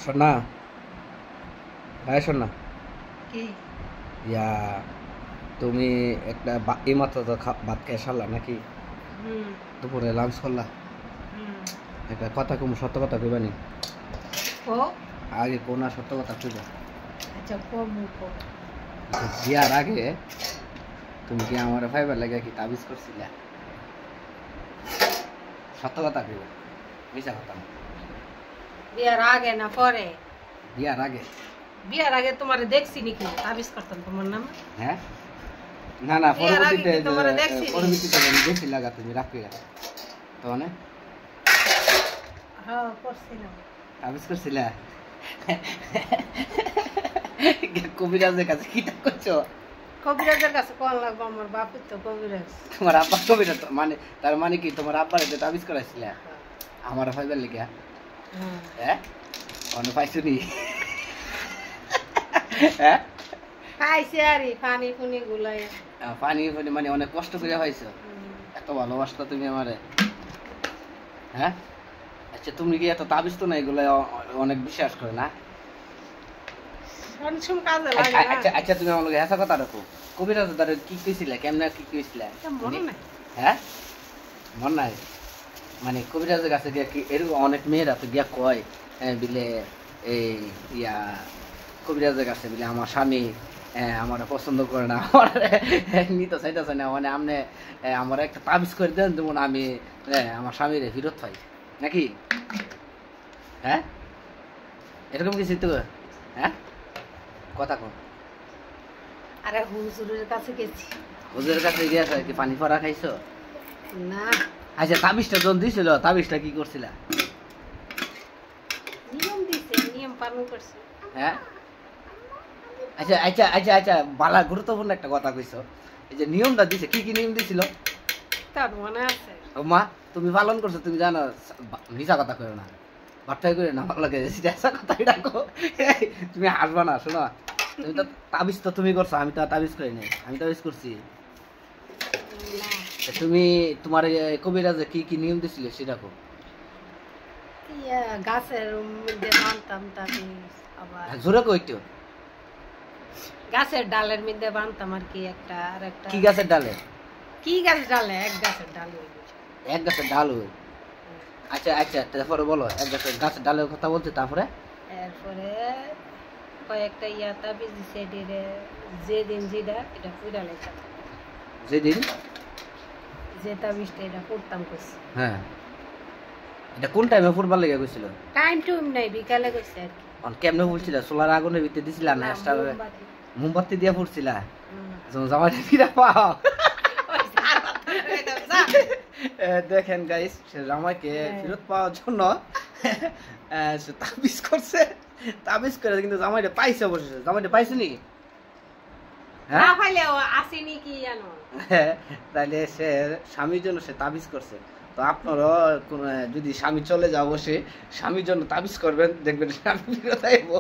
সোনা হ্যাঁ সোনা কি ইয়া তুমি একটা এইমাত্র তো ভাত খেয়ে সারলা নাকি? হুম দুপুরে লাঞ্চ করলা? হুম একটা কথা কম, সত্য কথা কইবানি? ও আগে কোন সত্য কথা কইবা? আচ্ছা কম কো বিয়ার আগে তুমি কি আমার ফাইবার লাগে কি তাবিজ করছিলা? সত্য কথা কইবা, মিছা কথা না। বিয়ার আগে না পরে? বিয়ার আগে। বিয়ার আগে তোমারে দেখছি নাকি তাবিজ করতাম তোমার নাম? হ্যাঁ না না, বিয়ার আগে পরবর্তীতে কি তোমারে দেখছি? পরবর্তীতে আমি দেখছি লাগা তুমি রাখি তো মানে হ্যাঁ করছিলাম। তাবিজ করছিলা? কবিরাজের কাছে কি করছো? কবিরাজের কাছে কোন লাগবে? আমার বাপের তো কবিরাজ। তোমার আব্বা কবিরাজ মানে? তার মানে কি তোমার আব্বার এটা তাবিজ করাইছিলা আমার ফাইবার লিখা? হ্যাঁ অন্য পাইছুনি? হ্যাঁ খাইছে আরে পানি পুনি গুলাই। পানি পানি মানে অনেক কষ্ট করে হয়েছে। এত ভালোবাসতা তুমি আমারে। হ্যাঁ আচ্ছা তুমি কি এত তাবিজ তো না এগুলো অনেক বিশ্বাস করে না? অনেক সময় কাজে লাগে না। আচ্ছা আচ্ছা তুমি আমার লগে হেসা কথা রাখো। কবিরাজ তার কি কইছিলা, কেমনে কি কইছিলা? মনে নাই। হ্যাঁ মন নাই মানে কবিরাজের কাছে গিয়া কি এরকম অনেক মেয়েরা তো গিয়া কয় বিলে এই ইয়া কবিরাজের কাছে বিলে আমার স্বামী আমার পছন্দ করে না, আমার নিতে চাইতেছে না, মানে আপনি আমার একটা তাবিজ করে দেন যেমন আমি আমার স্বামীর ফিরত পাই নাকি? হ্যাঁ এরকম কিছু তো? হ্যাঁ কথা কন। আরে হুজুরের কাছে গেছি। হুজুরের কাছে গিয়েছো কি পানি ফরা খাইছো? না আচ্ছা তাবিজটা যখন দিছিল তাবিজটা কি করছিলা? নিয়ম দিছে, নিয়ম পালন করছে। হ্যাঁ আচ্ছা আচ্ছা আচ্ছা আচ্ছা বালা গুরুত্বপূর্ণ একটা কথা কইছো। এই যে নিয়মটা দিছে, কি কি নিয়ম দিছিল? তার মনে আছে? ও মা তুমি পালন করছো, তুমি জানো মিছা কথা কইও না, বার্তাই করে না, ভালো লাগে সিরিয়াস কথাই রাখো। তুমি হাসবা না, শোনো তুমি তো তাবিজ তো তুমি করছো, আমি তো তাবিজ করি নাই, আমি তাবিজ করছি। না তুমি তোমার কবিরাজে কি কি নিয়ম দিছিল সেটা কো। ইয়া গাছের মধ্যে বানতাম তাবিজ, আবার জোরে কই একটু। গাছের ডালের মধ্যে বানতাম আর কি একটা, আর একটা কি গাছের ডালে? কি গাছ ডালে? এক গাছের ডালে ওই বুঝি। এক গাছের ডাল ওই। আচ্ছা আচ্ছা তারপরে বলো, এক গাছের ডালের কথা বলতে তারপরে এরপরে কয়েকটা ইয়া তাবিজ দিছে এটিরে, যেদিন যেটা এটা পুরা লেখা থাকে। যেদিন যে তাবিজটা এটা পড়তাম কইছি। হ্যাঁ এটা কোন টাইমে ফুটবল লেগে গেছিল? টাইম টুম নাই, বিকালে কইছে আর কি। কেমনে ফুটছিল? সোলার আগুনের ভিতরে দিছিলা না এক্সট্রা মোমবাতি। মোমবাতি দিয়ে ফুটছিলা? হুম। জামাইটা ফিরা পাও। ওই সার কথা কইতাম, যা। দেখেন গাইস, সে জামাইকে ফেরত পাওয়ার জন্য সে তাবিজ করছে, তাবিজ করে কিন্তু জামাইটা পাইছে অবশেষে। জামাইটা পাইছনি? না হ্যাঁ হইলেও আসেনি কি জানো? তাহলে সে স্বামীর জন্য সে তাবিজ করছে। তো আপনারও যদি স্বামী চলে যাও, বসে স্বামীর জন্য তাবিজ করবেন, দেখবেন স্বামী ফিরত আইবো।